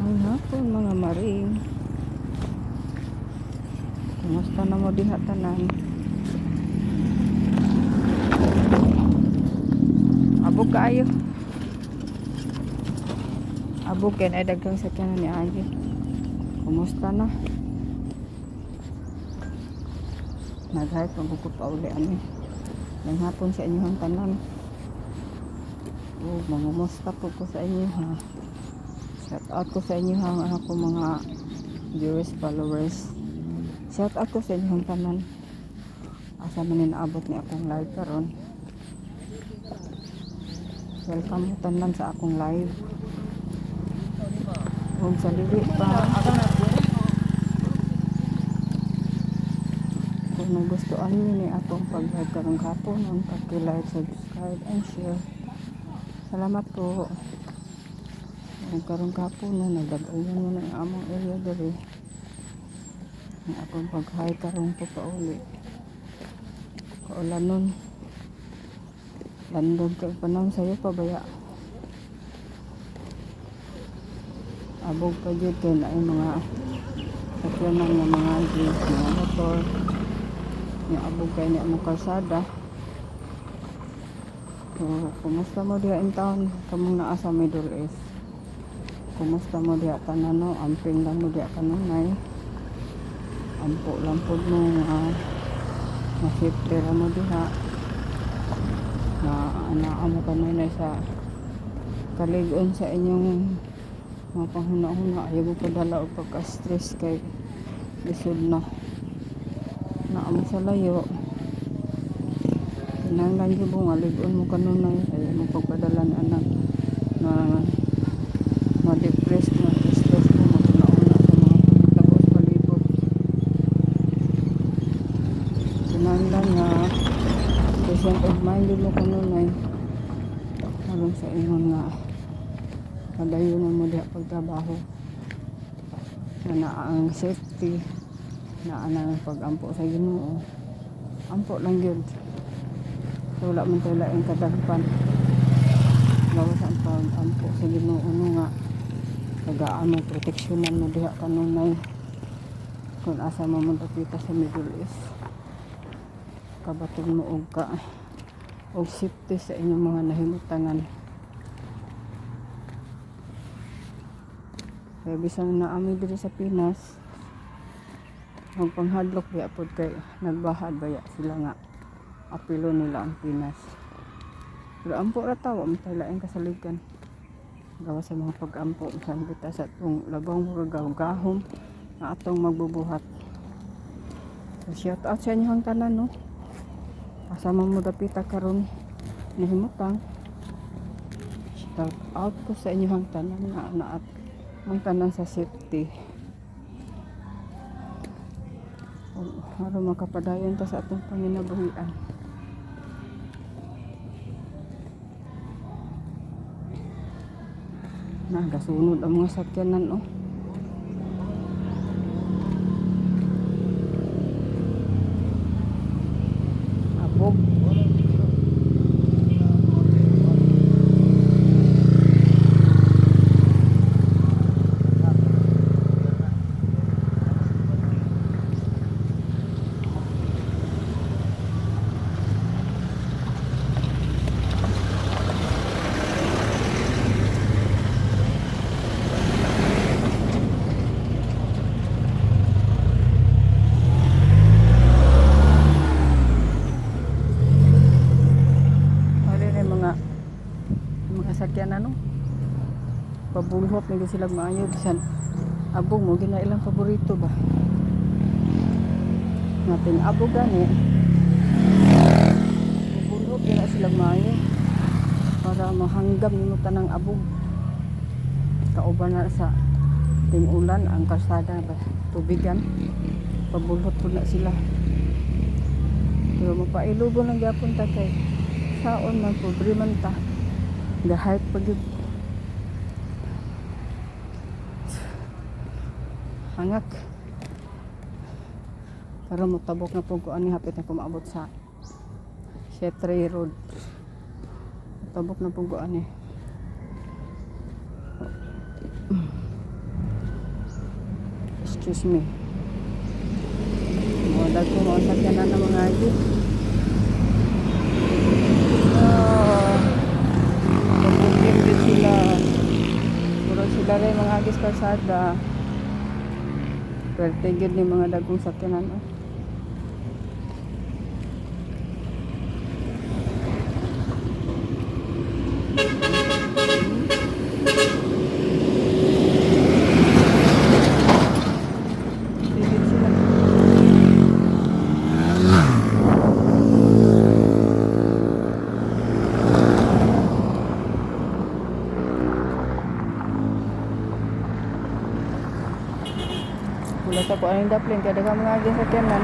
Ang hapon mga maring. Kumusta na mo diha tanan? Abog kaayo. Abog kay na daghang sakyanan ni Agi. Kumusta na? Nag-hype magbuko pa uli ani. Nang hapon sa inyong tanan. Oh, mangumusta po ko sa inyo ha. Shout out ko sa inyo ha ako mga viewers, followers. Shout out ko sa inyong tanan. Asa man naabot ni akong live karon. Welcome mo tanan sa akong live. Kung sa dili pa kung nagustuhan niyo ni atong pag-live karong hapon, pag-like, subscribe and share. Salamat po. Ang karong hapon na nagdagayan mo na ang among area diri. Ang akong pag-hike karong po pa uli. Kaulanon. Landog kay panahon sa'yo pa baya. Abog pa dyan kay na yung mga sakyanan ng mga jeep, mga motor. Yung abog kay niya mong kalsada. So, kumusta mo diha in town? Kamong naa sa Middle East. Kumusta mo diha tanano? Amping lang mo diha kanunay. Ampo lang po mo masipte ra mo diha. Na anaa mo kanunay sa kaligon sa inyong mga panghuna-huna. Ayaw mo padala o pagka-stress kay lisod na. Naamo sa layo. Kinanglan yung bunga, ligon mo kanunay. Ayaw mo pagpadala na anak na ma-depress na stress mo. Matuna-una sa mga pagtagos palibot. Kinanglan nga patient of mind mo kanunay. Harong sa ingon nga padayon mo diha pagtrabaho. Na ang safety na anang pag-ampo sa Ginoo. Ampo lang yun. So, wala man tayo laing kadagpan. Bawas ang pag-ampo sa Ginoo. Ano nga, tagaan mo, proteksyonan mo diha kanunay. Kung asa mo mundapita sa Middle East. Kabatong mo og safety sa inyong mga nahimutangan. Kaya bisan na amin dito sa Pinas, magpanghadlok biya po kay nagbahad baya sila nga apilo nila ang Pinas. Pero ampo ra tawa mo tayo laing kasaligan. Gawa sa mga pag-ampo sa kita sa itong labang gahom na atong magbubuhat. So, shout out sa inyo ang tanan no. Kasama mo dapita karon ni himutang. Shout out ko sa inyo ang tanan na ang tanan sa safety. Para makapadayon ta sa atong panginabuhian. Nagasunod ang mga sakyanan oh. Abog. Sakyan ano pabulhot nila sila maayo bisan abog mo gina ilang paborito ba natin abog gani pabulhot gina sila maayo para mahanggam nimo tanang abog kauban na sa ting-ulan ang kalsada ba tubigan pabulhot po na sila pero mapailugo lang gyapon ta kay saon man problema ta ga-hype pag yun. Hangak. Pero matabok na po ko ani hapit na kumaabot sa Shetre Road. Matabok na po ko ani. Excuse me. Mga ko mga sakyanan ng mga agi. Pag-booking din sila. Puro sila rin mga agis kalsada. Pertigid ni mga dagong sakyanan. Wala sa po ang daplin kada ka mga agis sakyanan.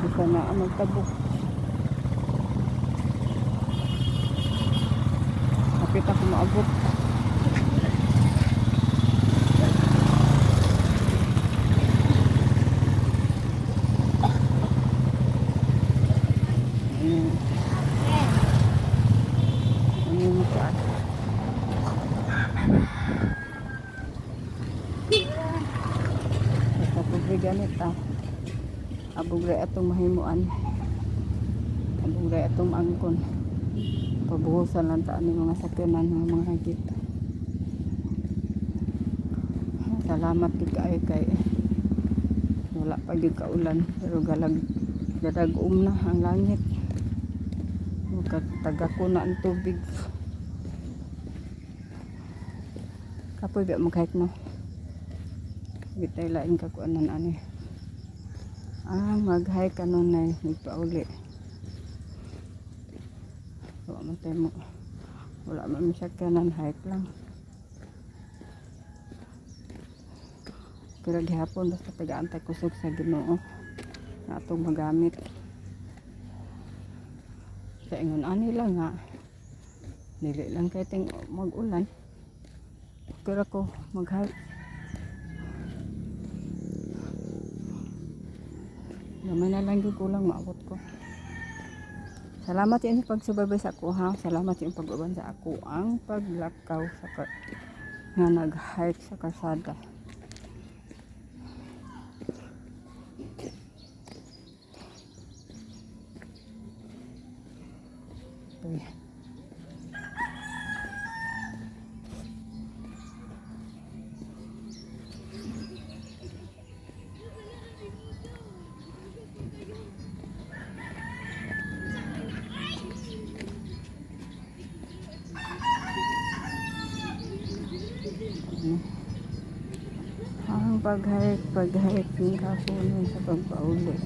Bisa na magtabok. Kapit ako maabot. Ganit abog ray atong mahimuan, abog ray atong angkon, pabuhusan lang taan ng mga sakyanan ng mga hagit. Salamat kay kay wala pa gyud kaulan pero darag-um na ang langit, tagako na ang tubig. Kapoy ba mag-hike no? Bitay lain kakuanan ani. Mag-hike kanon na nagpauli. Wala man tayo mo. Wala man masakyanan, hike lang. Pero gihapon basta taga-antay kusog sa Ginoo na atong magamit. Sa ingon ani lang nga. Dili lang kay ting mag-ulan. Pero ako mag-hike. Naman na lang yung kulang maabot ko. Salamat sa inyong pagsubaybay sa ako ha. Salamat sa inyong pag-uban sa ako ang paglakaw sa nga nag-hike sa kalsada. Okay. Ang pag-hike ng kapunan sa pagpauli.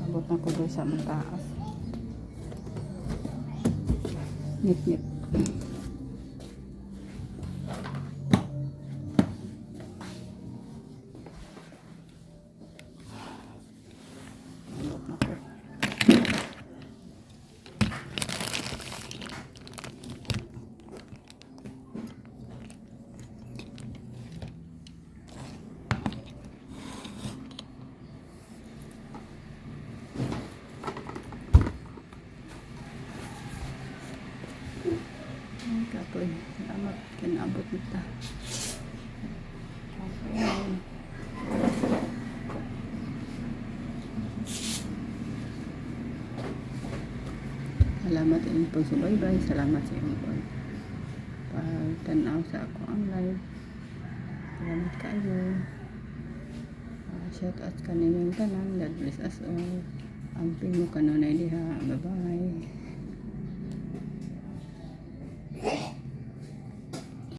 Abot na ko doon sa mataas. Nit-nit. Abot na ko. Kapoy, salamat kinabot nita. Okay. Salamat sa inyong pagsubaybay. Salamat sa inyong pagtanaw sa ako ang live. Salamat kayo. Shout out kanimong tanan. God bless us all. Amping mo kanunay diha. Bye-bye.